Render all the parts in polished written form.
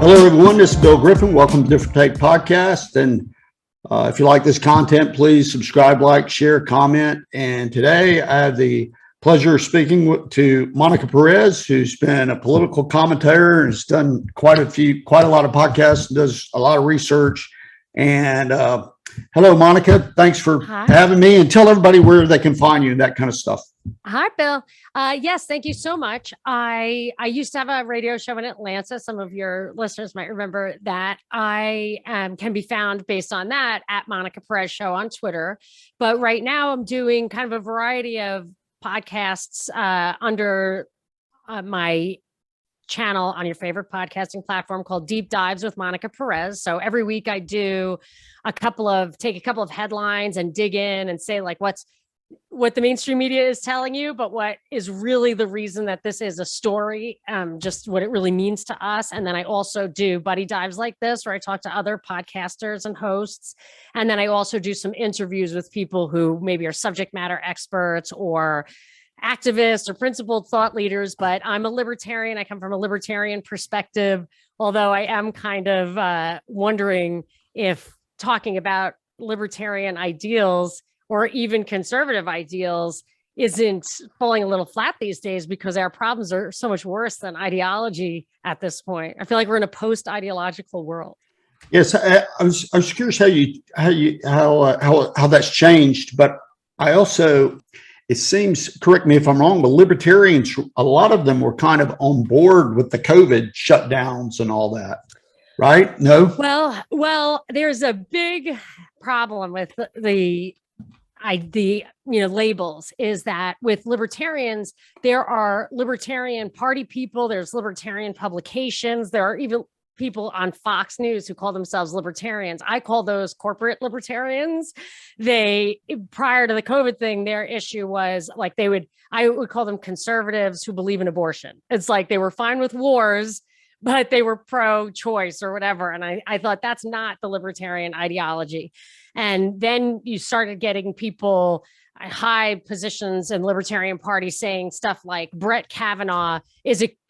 Hello, everyone. This is Bill Griffin. Welcome to Different Take Podcast. And if you like this content, please subscribe, like, share, comment. And today I have the pleasure of speaking to Monica Perez, who's been a political commentator and has done quite a lot of podcasts, and does a lot of research. And hello, Monica. Thanks for having me, and tell everybody where they can find you and that kind of stuff. Hi, Bill. Yes, thank you so much. I used to have a radio show in Atlanta. Some of your listeners might remember that. I can be found based on that at Monica Perez Show on Twitter. But right now I'm doing kind of a variety of podcasts under my channel on your favorite podcasting platform called Deep Dives with Monica Perez. So every week I do take a couple of headlines and dig in and say like what the mainstream media is telling you, but what is really the reason that this is a story, just what it really means to us. And then I also do buddy dives like this, where I talk to other podcasters and hosts. And then I also do some interviews with people who maybe are subject matter experts or activists or principled thought leaders. But I'm a libertarian. I come from a libertarian perspective, although I am kind of wondering if talking about libertarian ideals or even conservative ideals isn't falling a little flat these days, because our problems are so much worse than ideology at this point. I feel like we're in a post-ideological world. Yes, I was curious how that's changed, but I also, it seems, correct me if I'm wrong, but libertarians, a lot of them were kind of on board with the COVID shutdowns and all that, right? No? Well, there's a big problem with the labels, is that with libertarians, there are libertarian party people, there's libertarian publications, there are even people on Fox News who call themselves libertarians. I call those corporate libertarians. Prior to the COVID thing, their issue was like I would call them conservatives who believe in abortion. It's like they were fine with wars, but they were pro-choice or whatever. And I thought that's not the libertarian ideology. And then you started getting people at high positions in Libertarian Party saying stuff like Brett Kavanaugh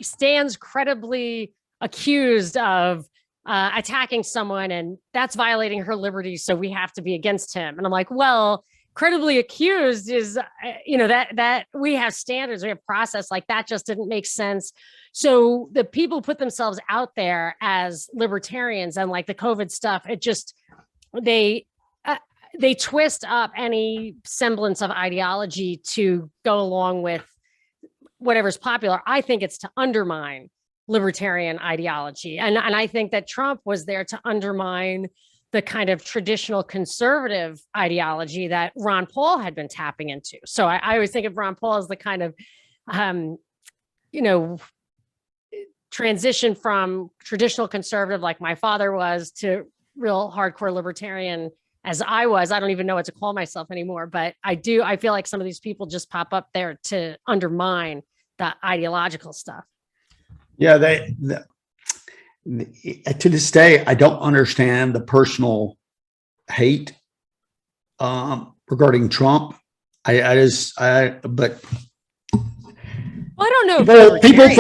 stands credibly accused of attacking someone, and that's violating her liberties, so we have to be against him. And I'm like, well, credibly accused is, that we have standards, we have process, like that just didn't make sense. So the people put themselves out there as libertarians, and like the COVID stuff, it just, they twist up any semblance of ideology to go along with whatever's popular. I think it's to undermine libertarian ideology. And I think that Trump was there to undermine the kind of traditional conservative ideology that Ron Paul had been tapping into. So I always think of Ron Paul as the kind of, transition from traditional conservative, like my father was, to real hardcore libertarian as I was. I don't even know what to call myself anymore, but I feel like some of these people just pop up there to undermine the ideological stuff. Yeah, to this day, I don't understand the personal hate regarding Trump. But I don't know. People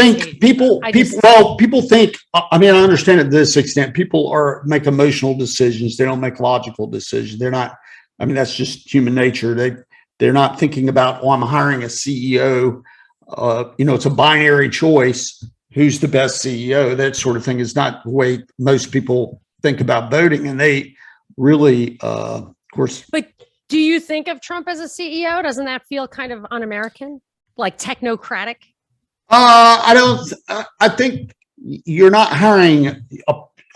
think, I mean, I understand it to this extent. People make emotional decisions. They don't make logical decisions. They're not, I mean, that's just human nature. They're not thinking about, I'm hiring a CEO. It's a binary choice. Who's the best CEO? That sort of thing is not the way most people think about voting. And they really, of course. But do you think of Trump as a CEO? Doesn't that feel kind of un-American, like technocratic? I think you're not hiring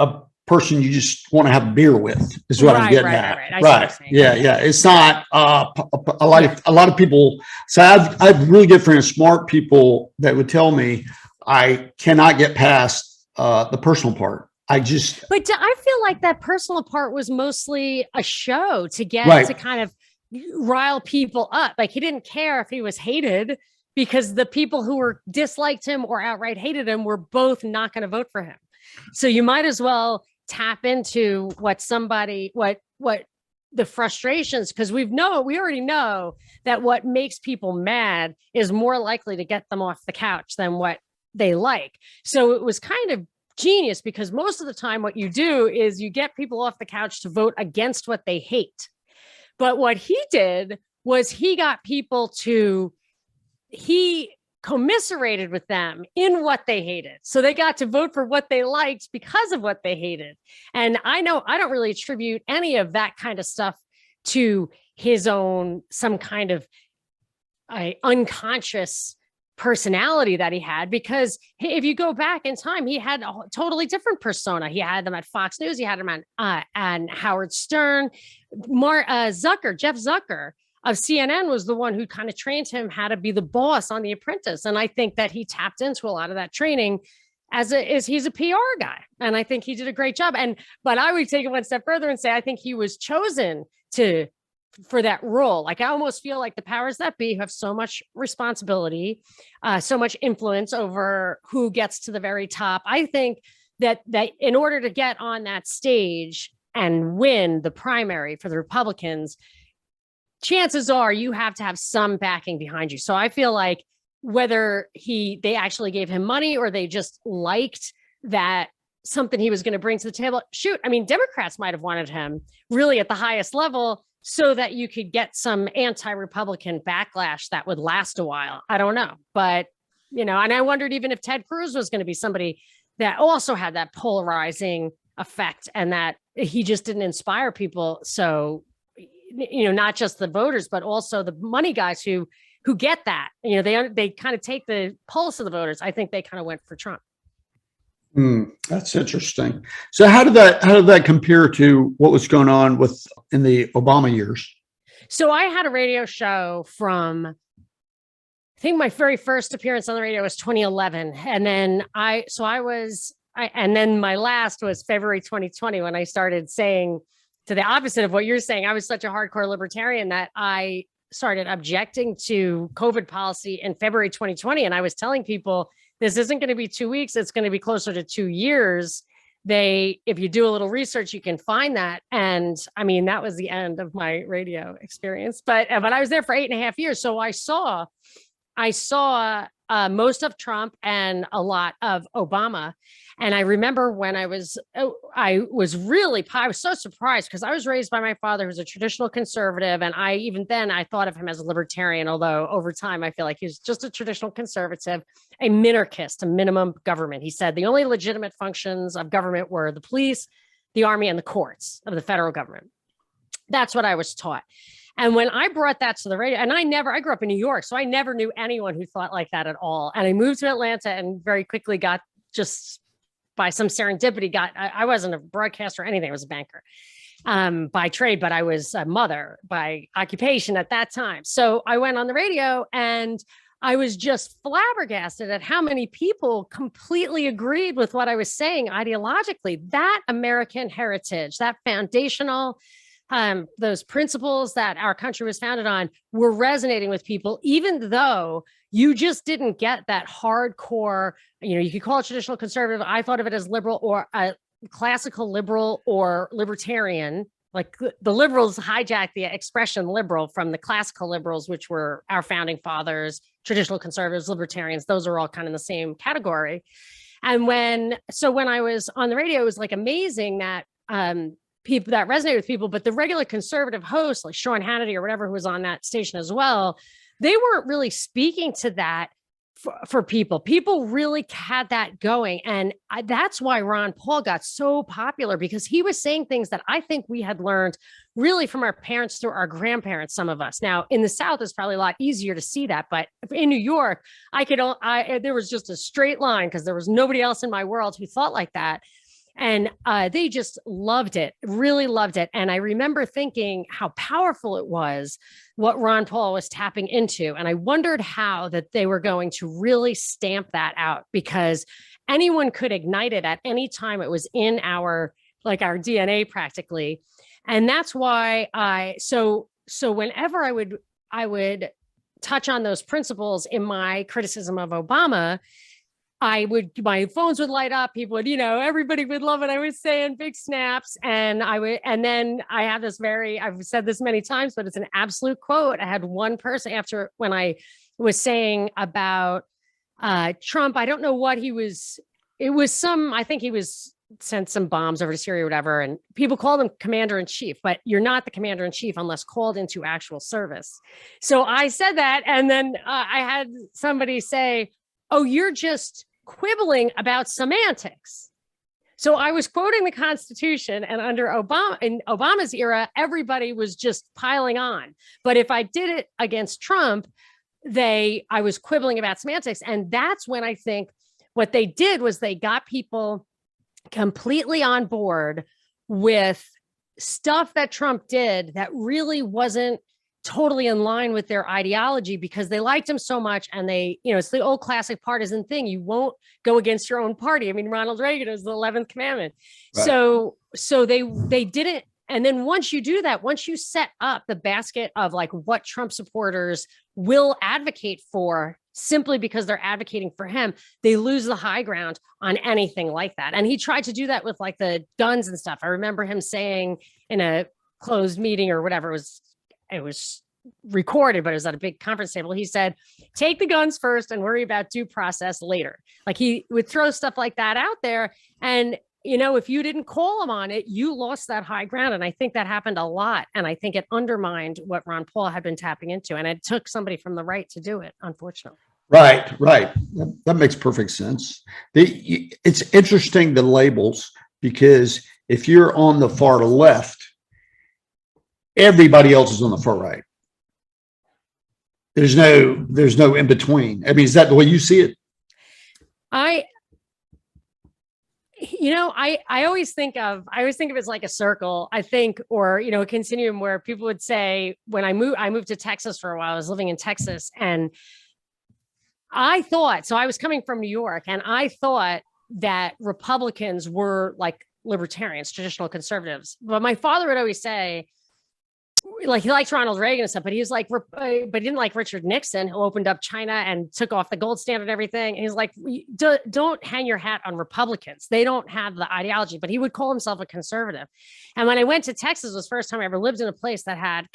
a person you just want to have a beer with, is what I'm getting at. Right. Yeah. It's not a lot of people. So I have really good friends, smart people that would tell me I cannot get past the personal part. But I feel like that personal part was mostly a show to get to kind of rile people up. Like he didn't care if he was hated, because the people who were disliked him or outright hated him were both not going to vote for him. So you might as well tap into what the frustrations, because we already know that what makes people mad is more likely to get them off the couch than what they like. So it was kind of genius, because most of the time what you do is you get people off the couch to vote against what they hate. But what he did was he got people he commiserated with them in what they hated. So they got to vote for what they liked because of what they hated. And I know I don't really attribute any of that kind of stuff to his own, some kind of unconscious personality that he had, because if you go back in time, he had a totally different persona. He had them at Fox News. He had them on Howard Stern. Jeff Zucker of CNN was the one who kind of trained him how to be the boss on The Apprentice. And I think that he tapped into a lot of that training he's a PR guy. And I think he did a great job. But I would take it one step further and say, I think he was chosen for that role. Like, I almost feel like the powers that be have so much responsibility, so much influence over who gets to the very top. I think that in order to get on that stage and win the primary for the Republicans, chances are you have to have some backing behind you. So I feel like whether they actually gave him money or they just liked that something he was going to bring to the table. Shoot, I mean, Democrats might have wanted him really at the highest level so that you could get some anti-Republican backlash that would last a while. I don't know. But, and I wondered even if Ted Cruz was going to be somebody that also had that polarizing effect, and that he just didn't inspire people. So, not just the voters, but also the money guys who get that, they kind of take the pulse of the voters. I think they kind of went for Trump. That's interesting. So how did that compare to what was going on in the Obama years? So I had a radio show from, I think my very first appearance on the radio was 2011. And then and then my last was February 2020, when I started saying, to the opposite of what you're saying, I was such a hardcore libertarian that I started objecting to COVID policy in February 2020. And I was telling people, this isn't going to be 2 weeks. It's going to be closer to 2 years. If you do a little research, you can find that. And I mean, that was the end of my radio experience, but I was there for 8.5 years. So I saw most of Trump and a lot of Obama. And I remember when I was so surprised, because I was raised by my father, who's a traditional conservative. And I thought of him as a libertarian, although over time, I feel like he's just a traditional conservative, a minarchist, a minimum government. He said the only legitimate functions of government were the police, the army, and the courts of the federal government. That's what I was taught. And when I brought that to the radio, and I grew up in New York, so I never knew anyone who thought like that at all. And I moved to Atlanta and very quickly got, just by some serendipity, I wasn't a broadcaster or anything. I was a banker by trade, but I was a mother by occupation at that time. So I went on the radio, and I was just flabbergasted at how many people completely agreed with what I was saying ideologically. That American heritage, that foundational, those principles that our country was founded on were resonating with people, even though you just didn't get that hardcore, you could call it traditional conservative. I thought of it as liberal, or classical liberal, or libertarian. Like, the liberals hijacked the expression liberal from the classical liberals, which were our founding fathers, traditional conservatives, libertarians. Those are all kind of in the same category. And when I was on the radio, it was like amazing that, people that resonated with people, but the regular conservative hosts like Sean Hannity or whatever, who was on that station as well, they weren't really speaking to that for people. People really had that going. And that's why Ron Paul got so popular, because he was saying things that I think we had learned really from our parents through our grandparents, some of us. Now, in the South, it's probably a lot easier to see that. But in New York, there was just a straight line, because there was nobody else in my world who thought like that. And they just loved it, really loved it. And I remember thinking how powerful it was, what Ron Paul was tapping into. And I wondered how that they were going to really stamp that out, because anyone could ignite it at any time. It was in our DNA practically. And that's why so whenever I would touch on those principles in my criticism of Obama, my phones would light up. People would, everybody would love it. I was saying big snaps. And then I have I've said this many times, but it's an absolute quote. I had one person when I was saying about Trump, I don't know what he was it was I think he was sent some bombs over to Syria or whatever. And people call him commander in chief, but you're not the commander in chief unless called into actual service. So I said that. And then I had somebody say, oh, you're just quibbling about semantics. So I was quoting the Constitution, and under Obama, in Obama's era, everybody was just piling on. But if I did it against Trump, I was quibbling about semantics. And that's when I think what they did was they got people completely on board with stuff that Trump did that really wasn't totally in line with their ideology, because they liked him so much. And it's the old classic partisan thing. You won't go against your own party. I mean, Ronald Reagan is the 11th commandment. Right. So they didn't. And then once you do that, once you set up the basket of like what Trump supporters will advocate for, simply because they're advocating for him, they lose the high ground on anything like that. And he tried to do that with like the guns and stuff. I remember him saying in a closed meeting or whatever, it was recorded, but it was at a big conference table. He said, take the guns first and worry about due process later. Like he would throw stuff like that out there. And if you didn't call him on it, you lost that high ground. And I think that happened a lot. And I think it undermined what Ron Paul had been tapping into. And it took somebody from the right to do it, unfortunately. Right. That makes perfect sense. It's interesting, the labels, because if you're on the far left, everybody else is on the far right. There's no in between. I mean, is that the way you see it? I always think of it as like a circle, I think, or, a continuum where people would say, when I moved to Texas for a while, I was living in Texas, and I was coming from New York, and I thought that Republicans were like libertarians, traditional conservatives. But my father would always say, like, he liked Ronald Reagan and stuff, but he was like, but he didn't like Richard Nixon, who opened up China and took off the gold standard and everything. And he's like, don't hang your hat on Republicans. They don't have the ideology, but he would call himself a conservative. And when I went to Texas, it was the first time I ever lived in a place that had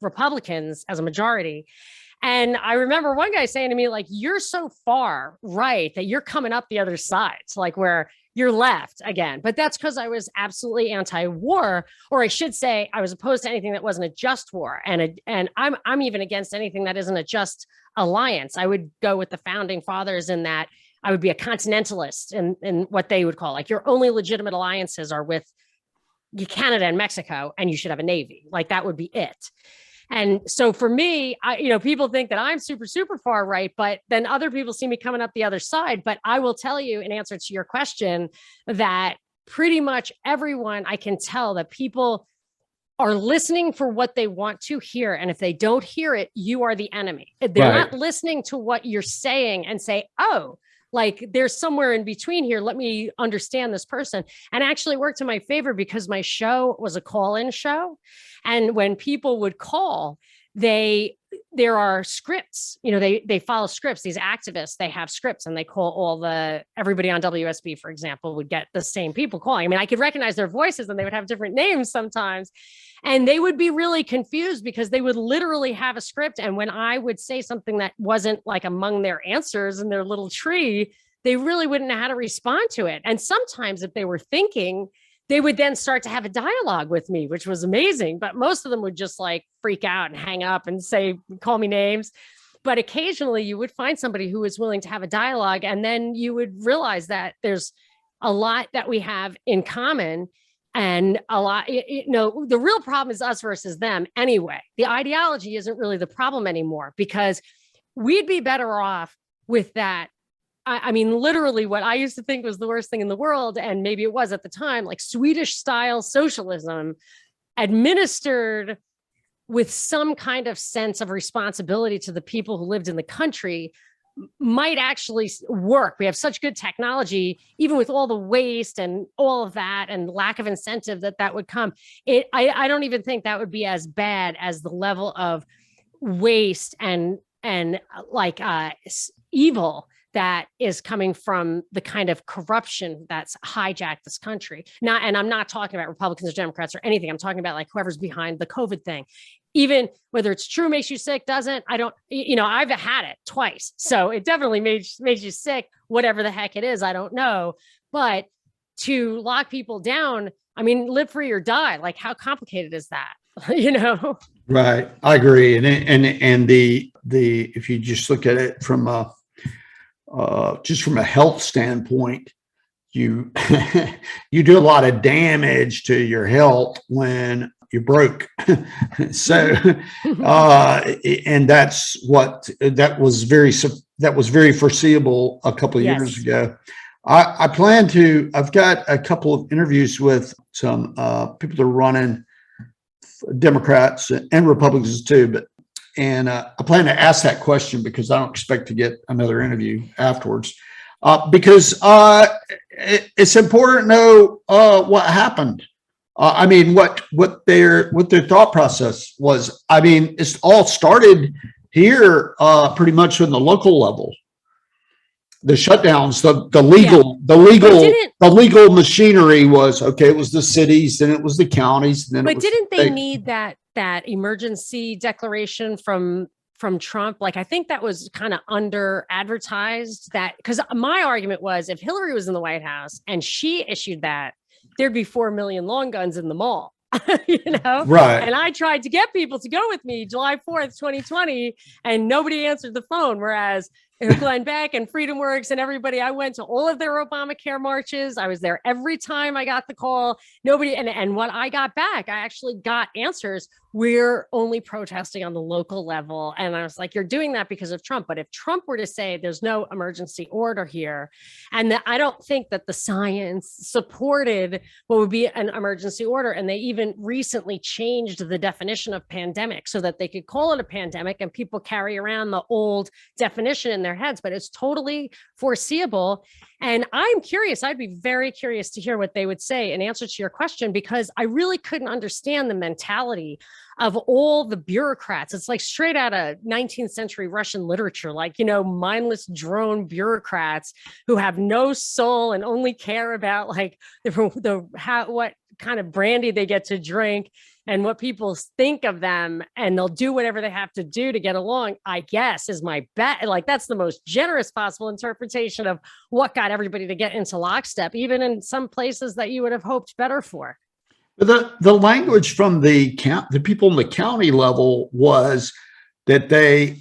Republicans as a majority. And I remember one guy saying to me, like, you're so far right that you're coming up the other side. It's like where you're left again. But that's because I was absolutely anti-war, or I should say I was opposed to anything that wasn't a just war. And I'm even against anything that isn't a just alliance. I would go with the founding fathers in that I would be a continentalist in what they would call, like, your only legitimate alliances are with Canada and Mexico, and you should have a navy. Like, that would be it. And so for me, people think that I'm super, super far right, but then other people see me coming up the other side. But I will tell you, in answer to your question, that pretty much everyone, I can tell that people are listening for what they want to hear. And if they don't hear it, you are the enemy. They're not listening to what you're saying and say, oh, like, there's somewhere in between here. Let me understand this person. And actually worked in my favor, because my show was a call-in show. And when people would call, there are scripts, they follow scripts. These activists, they have scripts, and they call everybody on WSB, for example, would get the same people calling. I mean, I could recognize their voices, and they would have different names sometimes. And they would be really confused, because they would literally have a script. And when I would say something that wasn't like among their answers in their little tree, they really wouldn't know how to respond to it. And sometimes if they were thinking, they would then start to have a dialogue with me, which was amazing. But most of them would just like freak out and hang up and say, call me names. But occasionally you would find somebody who was willing to have a dialogue. And then you would realize that there's a lot that we have in common. And a lot, the real problem is us versus them anyway. The ideology isn't really the problem anymore, because we'd be better off with that. I mean, literally what I used to think was the worst thing in the world, and maybe it was at the time, like Swedish style socialism administered with some kind of sense of responsibility to the people who lived in the country, might actually work. We have such good technology, even with all the waste and all of that and lack of incentive that would come. I don't even think that would be as bad as the level of waste and like evil that is coming from the kind of corruption that's hijacked this country. And I'm not talking about Republicans or Democrats or anything. I'm talking about like whoever's behind the COVID thing. even whether it's true makes you sick, doesn't, I don't, I've had it twice. So it definitely makes you sick, whatever the heck it is. I don't know. But to lock people down, I mean, live free or die. Like, how complicated is that? Right. I agree. And the if you just look at it from just from a health standpoint, you you do a lot of damage to your health when you're broke. So and that was very foreseeable a couple of years ago. I've got a couple of interviews with some people that are running, Democrats and Republicans too, and I plan to ask that question because I don't expect to get another interview afterwards. Because it's important to know what happened. I mean, what their thought process was. I mean, it's all started here, pretty much on the local level. The shutdowns, the legal machinery was okay. It was the cities, then it was the counties, then. But didn't they need that emergency declaration from Trump? Like, I think that was kind of under advertised, that because my argument was, if Hillary was in the White House and she issued that, there'd be 4 million long guns in the mall. Right. And I tried to get people to go with me July 4th, 2020, and nobody answered the phone. Whereas Glenn Beck and Freedom Works and everybody, I went to all of their Obamacare marches. I was there every time I got the call. Nobody, and what I got back, I actually got answers. We're only protesting on the local level. And I was like, you're doing that because of Trump. But if Trump were to say there's no emergency order here, and I don't think that the science supported what would be an emergency order. And they even recently changed the definition of pandemic so that they could call it a pandemic, and people carry around the old definition in their heads, but it's totally foreseeable. And I'm curious, I'd be very curious to hear what they would say in answer to your question, because I really couldn't understand the mentality of all the bureaucrats. It's like straight out of 19th century Russian literature, like, mindless drone bureaucrats who have no soul and only care about like what kind of brandy they get to drink and what people think of them, and they'll do whatever they have to do to get along, I guess, is my bet. Like, that's the most generous possible interpretation of what got everybody to get into lockstep, even in some places that you would have hoped better for. The language from the people in the county level was that they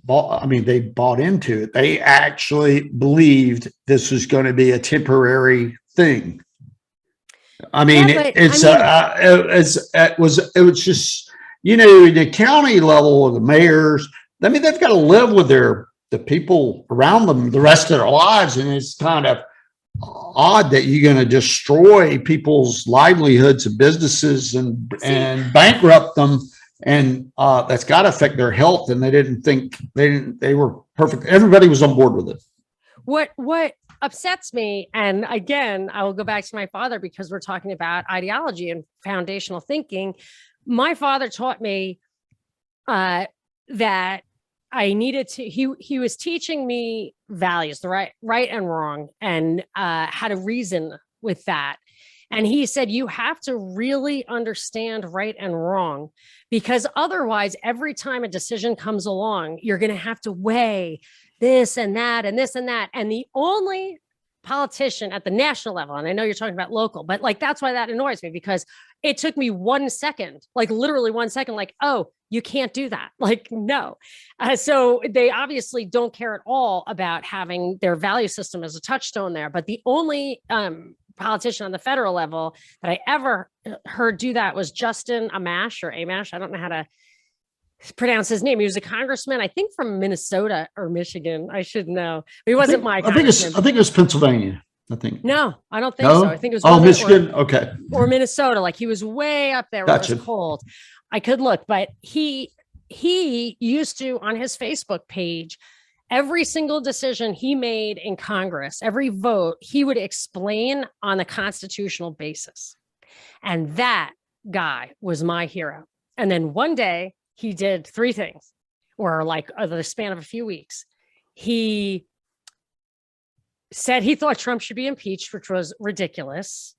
bought. I mean, they bought into it. They actually believed this was going to be a temporary thing. I mean, it was just, the county level of the mayors. I mean, they've got to live with the people around them the rest of their lives, and it's kind of odd that you're going to destroy people's livelihoods and businesses and bankrupt them, and that's got to affect their health. And they were perfect. Everybody was on board with it. What upsets me, and again, I will go back to my father because we're talking about ideology and foundational thinking. My father taught me that I needed to, he was teaching me values, the right and wrong, and how to reason with that. And he said, you have to really understand right and wrong, because otherwise, every time a decision comes along, you're going to have to weigh this and that and this and that. And the only politician at the national level, and I know you're talking about local, but like, that's why that annoys me, because it took me 1 second, like literally 1 second, like, oh, you can't do that. Like, no. So they obviously don't care at all about having their value system as a touchstone there. But the only politician on the federal level that I ever heard do that was Justin Amash or Amash. I don't know how to pronounce his name. He was a congressman, I think from Minnesota or Michigan. I should know. But he wasn't my congressman. I think it was Pennsylvania. I think. No, I don't think so. I think it was Michigan. Okay. Or Minnesota. Like, he was way up there where it was cold. I could look, but he used to, on his Facebook page, every single decision he made in Congress, every vote, he would explain on a constitutional basis. And that guy was my hero. And then one day he did 3 things, or like the span of a few weeks. He said he thought Trump should be impeached, which was ridiculous.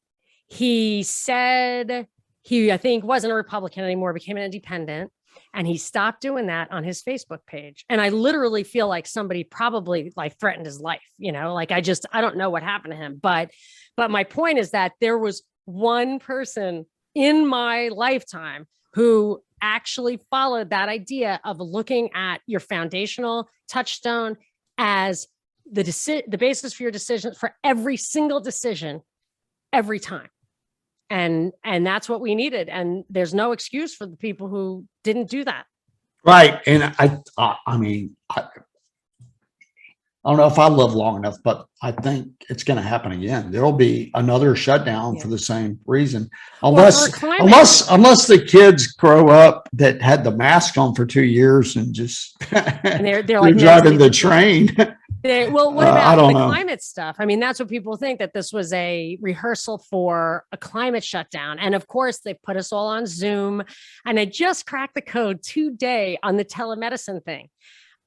He said he, I think, wasn't a Republican anymore, became an independent. And he stopped doing that on his Facebook page. And I literally feel like somebody probably like threatened his life, like I don't know what happened to him. But my point is that there was one person in my lifetime who actually followed that idea of looking at your foundational touchstone as the basis for your decision, for every single decision, every time. And that's what we needed. And there's no excuse for the people who didn't do that. Right. And I mean, I don't know if I live long enough, but I think it's going to happen again. There'll be another shutdown for the same reason, unless the kids grow up that had the mask on for 2 years and just and they're like driving the train. Well, what about the climate stuff? I mean, that's what people think, that this was a rehearsal for a climate shutdown. And of course, they put us all on Zoom. And I just cracked the code today on the telemedicine thing.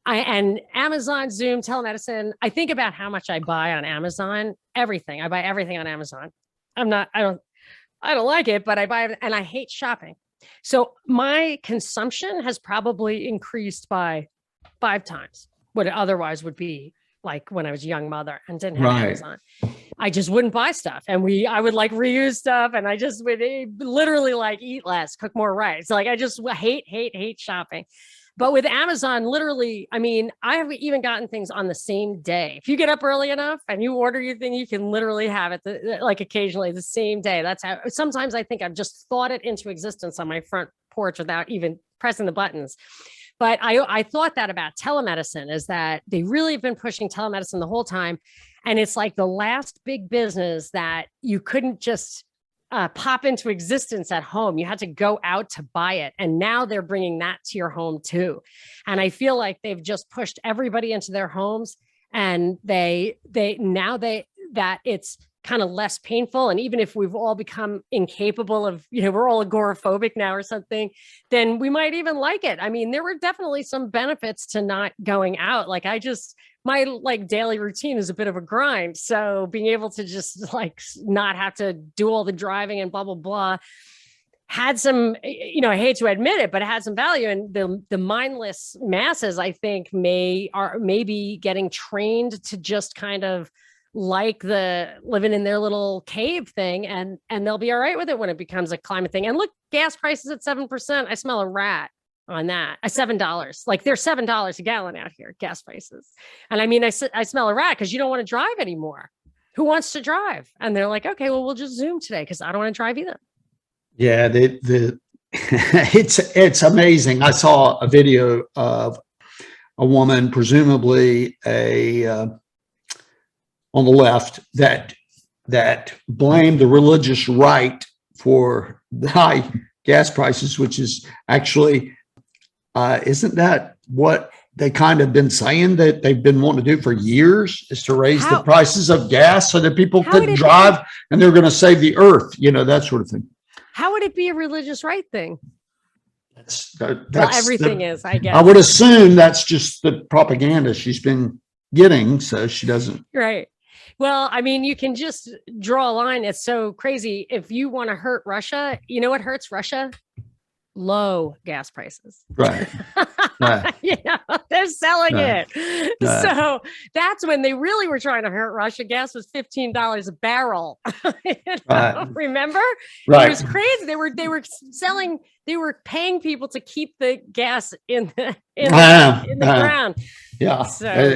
And Amazon, Zoom, telemedicine. I think about how much I buy on Amazon. Everything. I buy everything on Amazon. I don't like it, but I buy it, and I hate shopping. So my consumption has probably increased by 5 times what it otherwise would be like when I was a young mother and didn't have Amazon. I just wouldn't buy stuff. And I would like reuse stuff, and I just would literally like eat less, cook more rice. Like I just hate shopping. But with Amazon, literally, I mean, I have even gotten things on the same day. If you get up early enough and you order your thing, you can literally have it like occasionally the same day. That's how, sometimes I think I've just thought it into existence on my front porch without even pressing the buttons. But I thought that about telemedicine, is that they really have been pushing telemedicine the whole time. And it's like the last big business that you couldn't just pop into existence at home. You had to go out to buy it. And now they're bringing that to your home too. And I feel like they've just pushed everybody into their homes, and that it's kind of less painful. And even if we've all become incapable of, we're all agoraphobic now or something, then we might even like it. I mean, there were definitely some benefits to not going out. Like my like daily routine is a bit of a grind. So being able to just like not have to do all the driving and blah, blah, blah, had some, I hate to admit it, but it had some value. And the mindless masses, I think, may be getting trained to just kind of like the living in their little cave thing, and they'll be all right with it when it becomes a climate thing. And look, gas prices at 7%. I smell a rat on that. $7. Like they're $7 a gallon out here, gas prices. And I mean, I smell a rat because you don't want to drive anymore. Who wants to drive? And they're like, okay, well, we'll just Zoom today because I don't want to drive either. Yeah, it's amazing. I saw a video of a woman, presumably on the left, that blamed the religious right for the high gas prices, which is actually, isn't that what they kind of been saying that they've been wanting to do for years, is to raise the prices of gas so that people couldn't drive and they're going to save the earth, that sort of thing. How would it be a religious right thing? That's everything is, I guess. I would assume that's just the propaganda she's been getting, so she doesn't. Right. Well, I mean, you can just draw a line. It's so crazy. If you want to hurt Russia, you know what hurts Russia? Low gas prices. Right. Right. They're selling it. So that's when they really were trying to hurt Russia. Gas was $15 a barrel. Remember? Right. It was crazy. They were paying people to keep the gas in the ground. Yeah. So, I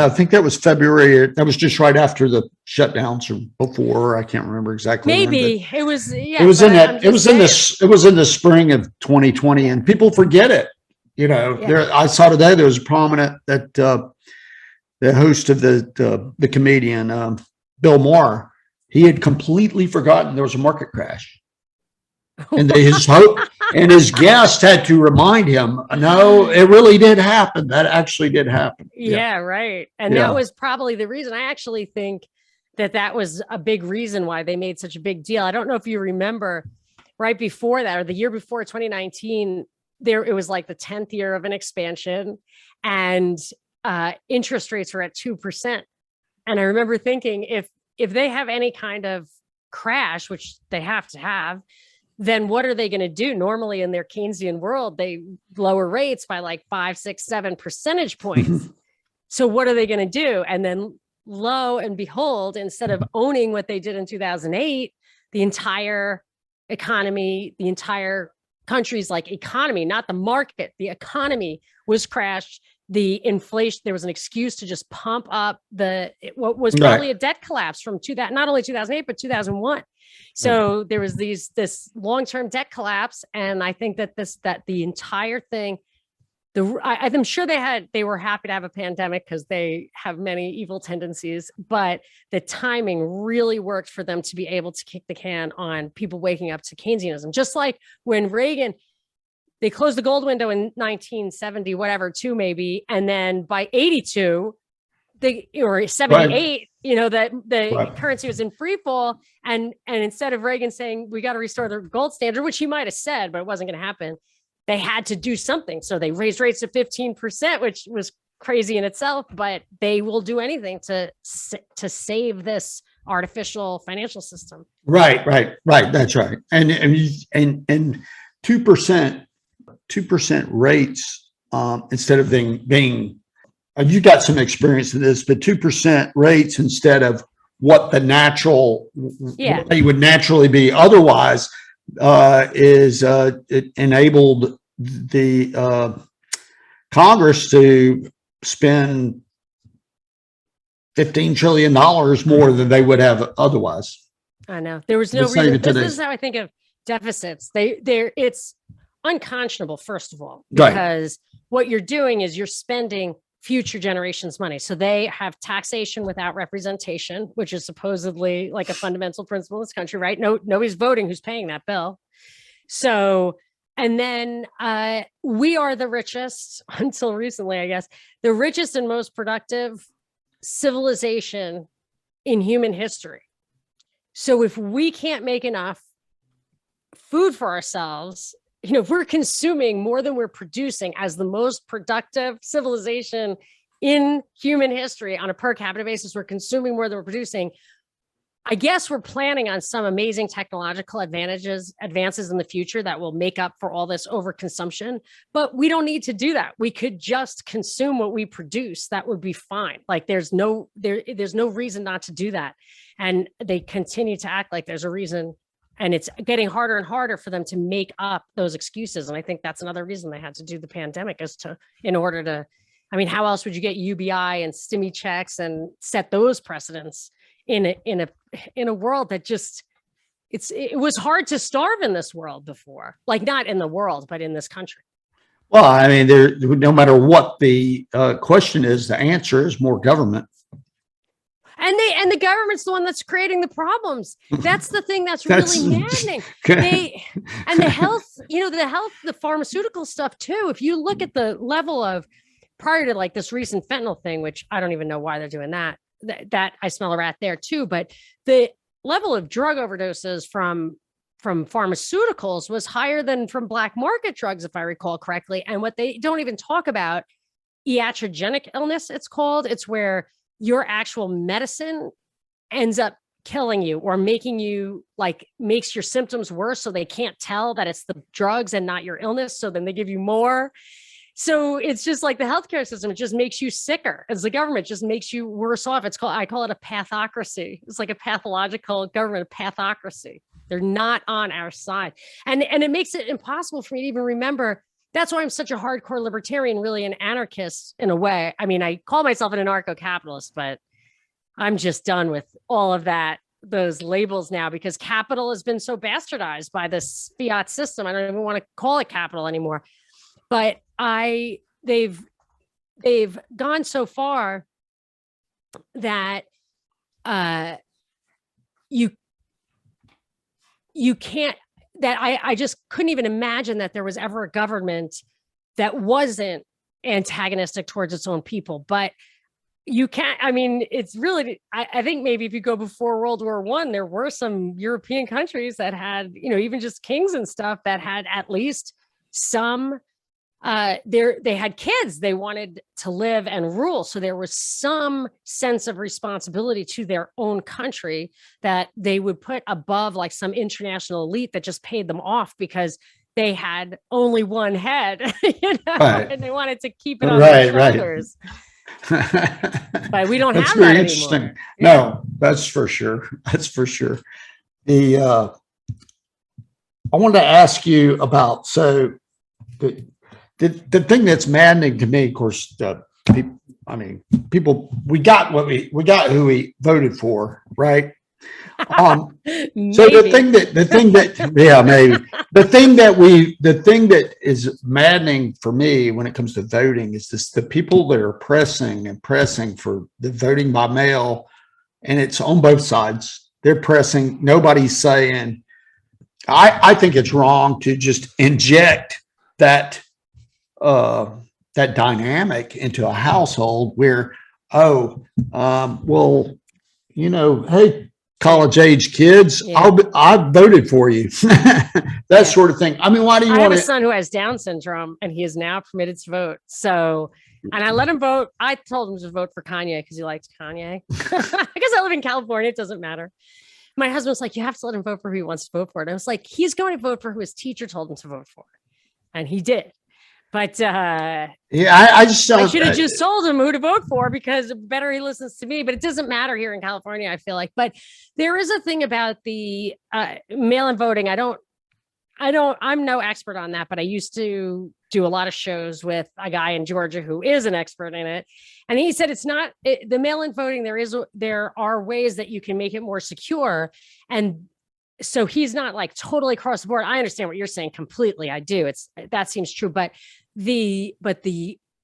think that was February. That was just right after the shutdowns, or before. I can't remember exactly. Maybe it was. Yeah, it was in that. It was in this. It was in the spring of 2020, and people forget it. I saw today there was a prominent that the host of the comedian Bill Maher. He had completely forgotten there was a market crash. And his guest had to remind him, no, it really did happen. That actually did happen. Yeah, right. And that was probably the reason. I actually think that was a big reason why they made such a big deal. I don't know if you remember, right before that, or the year before, 2019, it was like the 10th year of an expansion, and interest rates were at 2%. And I remember thinking, if they have any kind of crash, which they have to have, then what are they going to do? Normally in their Keynesian world, they lower rates by like 5, 6, 7 percentage points. So what are they going to do? And then lo and behold, instead of owning what they did in 2008, the entire economy, the entire country's like economy, not the market, the economy was crashed. The inflation, there was an excuse to just pump up what was probably a debt collapse from not only 2008, but 2001. So there was this long-term debt collapse. And I think that the entire thing, I'm sure they were happy to have a pandemic because they have many evil tendencies, but the timing really worked for them to be able to kick the can on people waking up to Keynesianism. Just like when Reagan, they closed the gold window in 1970, whatever, two maybe. And then by 82, or 78, that the currency was in free fall. And instead of Reagan saying, we got to restore the gold standard, which he might've said, but it wasn't going to happen. They had to do something. So they raised rates to 15%, which was crazy in itself, but they will do anything to save this artificial financial system. Right. That's right. And 2% rates, instead of being you got some experience in this, but 2% rates instead of what what they would naturally be otherwise, it enabled the Congress to spend $15 trillion more than they would have otherwise. I know there was no reason. This is how I think of deficits. It's unconscionable, first of all, because what you're doing is you're spending future generations' money. So they have taxation without representation, which is supposedly like a fundamental principle in this country, right? Nobody's voting who's paying that bill. So, and then we are the richest, until recently, I guess, the richest and most productive civilization in human history. So if we can't make enough food for ourselves, if we're consuming more than we're producing as the most productive civilization in human history on a per capita basis, we're consuming more than we're producing. I guess we're planning on some amazing technological advances in the future that will make up for all this overconsumption, but we don't need to do that. We could just consume what we produce. That would be fine. Like there's no reason not to do that. And they continue to act like there's a reason. And it's getting harder and harder for them to make up those excuses. And I think that's another reason they had to do the pandemic how else would you get UBI and stimmy checks and set those precedents in a world that just, it was hard to starve in this world before, like not in the world, but in this country. Well, I mean, no matter what the question is, the answer is more government. And the government's the one that's creating the problems. That's the thing that's really maddening. The pharmaceutical stuff too. If you look at the level of prior to like this recent fentanyl thing, which I don't even know why they're doing that I smell a rat there too. But the level of drug overdoses from pharmaceuticals was higher than from black market drugs, if I recall correctly. And what they don't even talk about, iatrogenic illness, it's called. It's where your actual medicine ends up killing you or makes your symptoms worse. So they can't tell that it's the drugs and not your illness. So then they give you more. So it's just like the healthcare system. It just makes you sicker as the government just makes you worse off. I call it a pathocracy. It's like a pathological government, a pathocracy. They're not on our side. And it makes it impossible for me to even remember. That's why I'm such a hardcore libertarian, really an anarchist in a way. I mean, I call myself an anarcho-capitalist, but I'm just done with all of that, those labels now, because capital has been so bastardized by this fiat system. I don't even want to call it capital anymore. But they've gone so far that you can't. That I just couldn't even imagine that there was ever a government that wasn't antagonistic towards its own people. But you can't, it's really, I think maybe if you go before World War I, there were some European countries that had, even just kings and stuff that had at least some they had kids. They wanted to live and rule. So there was some sense of responsibility to their own country that they would put above like some international elite that just paid them off because they had only one head, Right. and they wanted to keep it on their Right. shoulders. But we don't That's have very that interesting. anymore. No, that's for sure. That's for sure. I wanted to ask you about, so the thing that's maddening to me, of course, people, we got who we voted for, right? So the thing that, yeah, maybe the thing that is maddening for me when it comes to voting is the people that are pressing for the voting by mail, and it's on both sides. They're pressing. Nobody's saying, I think it's wrong to just inject that dynamic into a household where, well, hey, college age kids, Yeah. I voted for you. That sort of thing. I mean, why do you I want have a son who has Down syndrome, and he is now permitted to vote. So, and I let him vote. I told him to vote for Kanye because he likes Kanye. Because I live in California, it doesn't matter. My husband was like, you have to let him vote for who he wants to vote for. And I was like, he's going to vote for who his teacher told him to vote for. And he did. But yeah, I should have just told him who to vote for, because better he listens to me. But it doesn't matter here in California, I feel like. But there is a thing about the mail-in voting. I'm no expert on that, but I used to do a lot of shows with a guy in Georgia who is an expert in it. And he said the mail-in voting, there are ways that you can make it more secure. And so he's not like totally across the board. I understand what you're saying completely. I do. That seems true. But the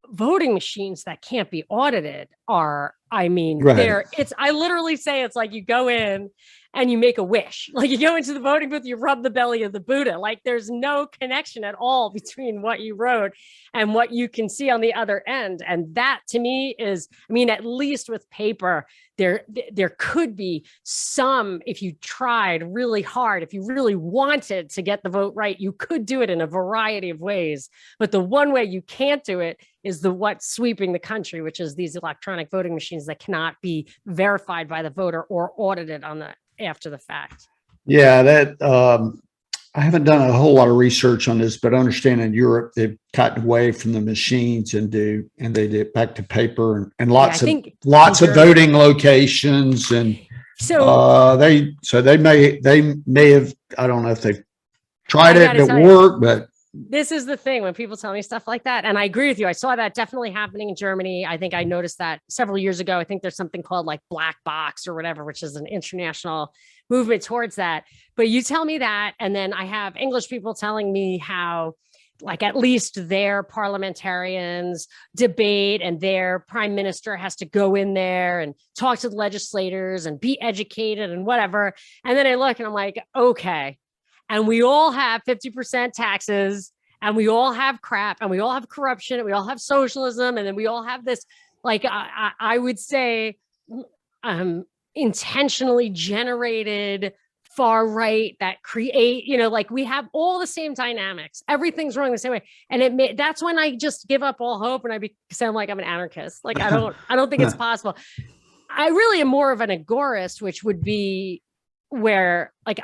voting machines that can't be audited are, I literally say it's like you go in and you make a wish. Like you go into the voting booth, you rub the belly of the Buddha. Like there's no connection at all between what you wrote and what you can see on the other end. And that to me is, at least with paper, there could be some, if you tried really hard, if you really wanted to get the vote right, you could do it in a variety of ways. But the one way you can't do it is what's sweeping the country, which is these electronic voting machines that cannot be verified by the voter or audited after the fact. Yeah, that I haven't done a whole lot of research on this, but I understand in Europe they've gotten away from the machines and they did back to paper and lots of voting locations, and they may have, I don't know if they've tried it and it worked, but this is the thing when people tell me stuff like that. And I agree with you. I saw that definitely happening in Germany. I think I noticed that several years ago. I think there's something called like Black Box or whatever, which is an international movement towards that. But you tell me that. And then I have English people telling me how, like, at least their parliamentarians debate and their prime minister has to go in there and talk to the legislators and be educated and whatever. And then I look and I'm like, okay. And we all have 50% taxes, and we all have crap, and we all have corruption, and we all have socialism, and then we all have this, like, I would say, intentionally generated far right that create, like we have all the same dynamics. Everything's wrong the same way, and that's when I just give up all hope, and I sound like I'm an anarchist. Like I don't think it's possible. I really am more of an agorist, which would be where, like,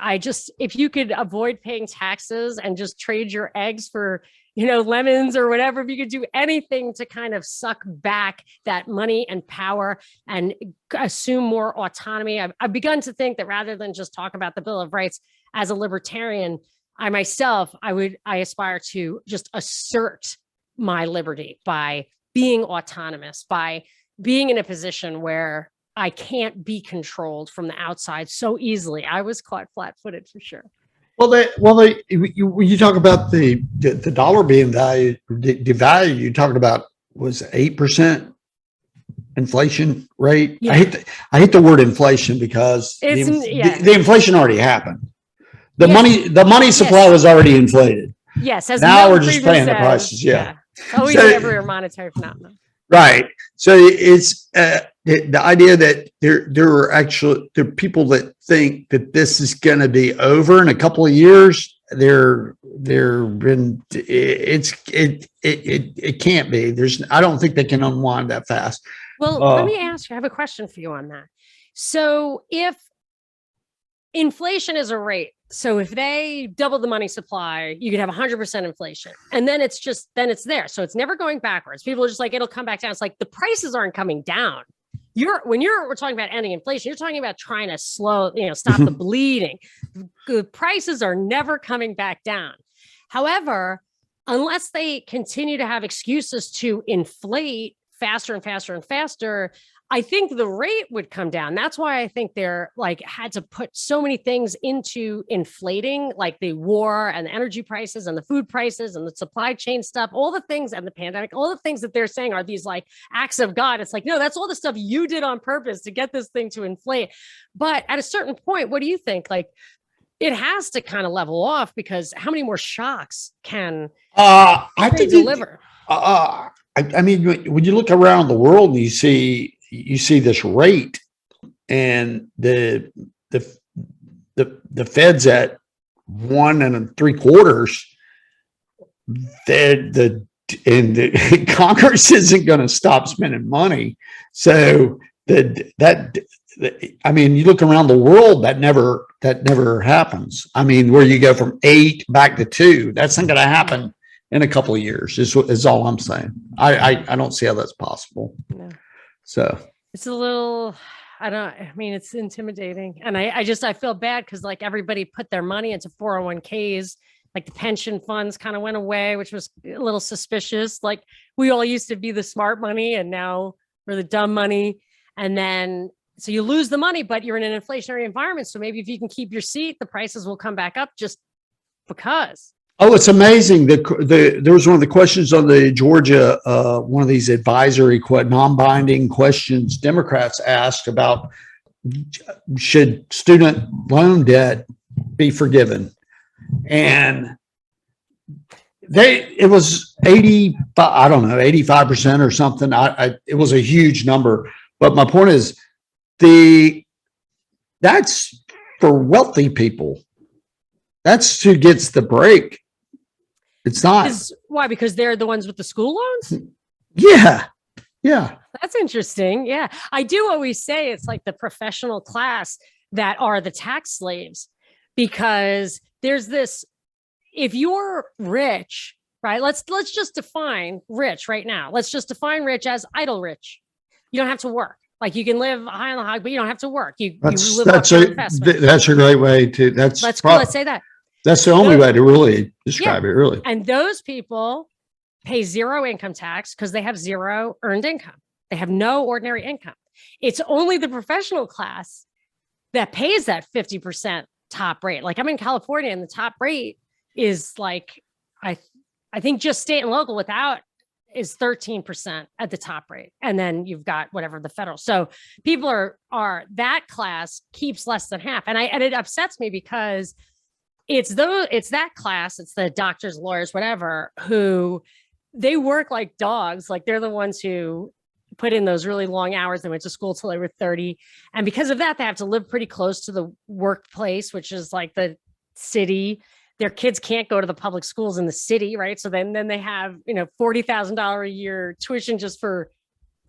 if you could avoid paying taxes and just trade your eggs for, lemons or whatever, if you could do anything to kind of suck back that money and power and assume more autonomy. I've begun to think that rather than just talk about the Bill of Rights, as a libertarian, I aspire to just assert my liberty by being autonomous, by being in a position where I can't be controlled from the outside so easily. I was caught flat-footed for sure. When you talk about the dollar being devalued, you talking about was 8% inflation rate. Yeah. I hate the word inflation because the inflation already happened. The money supply was already inflated. Yes. Now we're just paying the prices. Yeah. Always everywhere monetary phenomenon. Right. So it's the idea that there are people that think that this is going to be over in a couple of years. it can't be. I don't think they can unwind that fast. Well, let me ask you, I have a question for you on that. So if inflation is a rate, so if they double the money supply, you could have 100% inflation. And then it's there. So it's never going backwards. People are just like, it'll come back down. It's like the prices aren't coming down. We're talking about ending inflation, you're talking about trying to stop the bleeding. The prices are never coming back down. However, unless they continue to have excuses to inflate faster and faster and faster, I think the rate would come down. That's why I think they're had to put so many things into inflating, like the war and the energy prices and the food prices and the supply chain stuff, all the things, and the pandemic, all the things that they're saying are these acts of God. It's like, no, that's all the stuff you did on purpose to get this thing to inflate. But at a certain point, what do you think? It has to kind of level off, because how many more shocks can I think deliver? I mean, when you look around the world and you see this rate, and the Fed's at 1 3/4, the Congress isn't going to stop spending money. So I mean, you look around the world, that never happens. I mean, where you go from 8 back to 2, that's not going to happen in a couple of years, is all I'm saying. I don't see how that's possible. No. So it's a little, it's intimidating. And I feel bad because everybody put their money into 401ks, the pension funds kind of went away, which was a little suspicious. We all used to be the smart money, and now we're the dumb money. And then, so you lose the money, but you're in an inflationary environment. So maybe if you can keep your seat, the prices will come back up just because. Oh, it's amazing. There was one of the questions on the Georgia, one of these advisory, non-binding questions Democrats asked about, should student loan debt be forgiven? And it was 85% or something. It was a huge number. But my point is, that's for wealthy people. That's who gets the break. It's not. Why? Because they're the ones with the school loans? Yeah. That's interesting. Yeah. I do always say it's the professional class that are the tax slaves, because there's this, if you're rich, right? Let's just define rich right now. Let's just define rich as idle rich. You don't have to work. You can live high on the hog, but you don't have to work. You live off your investment. That's a great way to. Let's say that. That's the only way to really describe it, really. And those people pay zero income tax because they have zero earned income. They have no ordinary income. It's only the professional class that pays that 50% top rate. I'm in California, and the top rate is I think just state and local without is 13% at the top rate. And then you've got whatever the federal. So people are that class keeps less than half. And it upsets me, because it's that class, it's the doctors, lawyers, whatever, who they work like dogs. They're the ones who put in those really long hours. They went to school till they were 30. And because of that, they have to live pretty close to the workplace, which is the city. Their kids can't go to the public schools in the city, right? So then they have, $40,000 a year tuition just for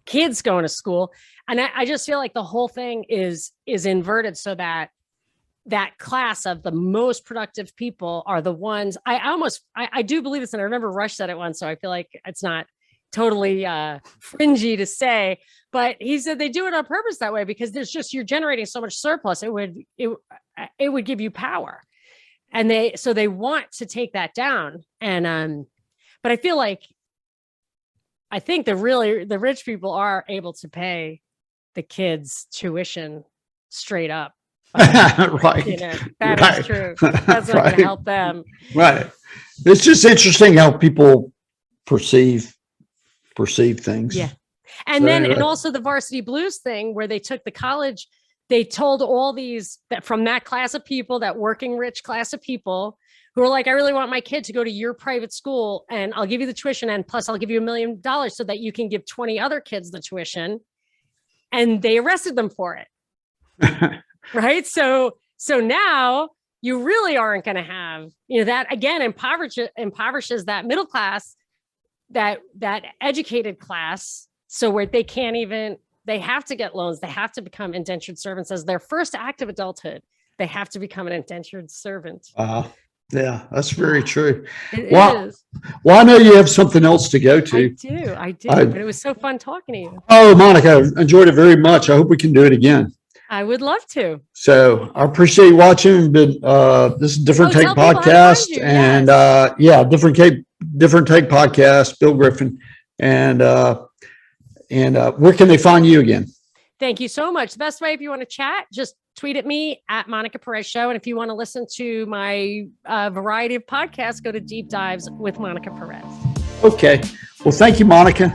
kids going to school. And I just feel the whole thing is inverted, so that class of the most productive people are the ones. I do believe this, and I remember Rush said it once, so I feel like it's not totally fringy to say, but he said they do it on purpose that way, because you're generating so much surplus. It would give you power. And they want to take that down. And, but I feel I think the rich people are able to pay the kids' tuition straight up. Right. That is true. That's not going to help them. Right. It's just interesting how people perceive things. Yeah. And and also the varsity blues thing, where they took the college. They told all these from that class of people, that working rich class of people, who are I really want my kid to go to your private school, and I'll give you the tuition, and plus I'll give you $1 million so that you can give 20 other kids the tuition. And they arrested them for it. Right. So now you really aren't going to have, that again, impoverishes that middle class, that educated class. So where they can't even, they have to get loans. They have to become indentured servants as their first act of adulthood. They have to become an indentured servant. Yeah, that's very true. It Well, is. well, I know you have something else to go to. I do. But it was so fun talking to you. Oh, Monica, I enjoyed it very much. I hope we can do it again. I would love to. So I appreciate you watching. This is Different Take tell people how to Podcast, find you, and yes. Different Take Podcast. Bill Griffin, and where can they find you again? Thank you so much. The best way, if you want to chat, just tweet at me at Monica Perez Show. And if you want to listen to my variety of podcasts, go to Deep Dives with Monica Perez. Okay. Well, thank you, Monica.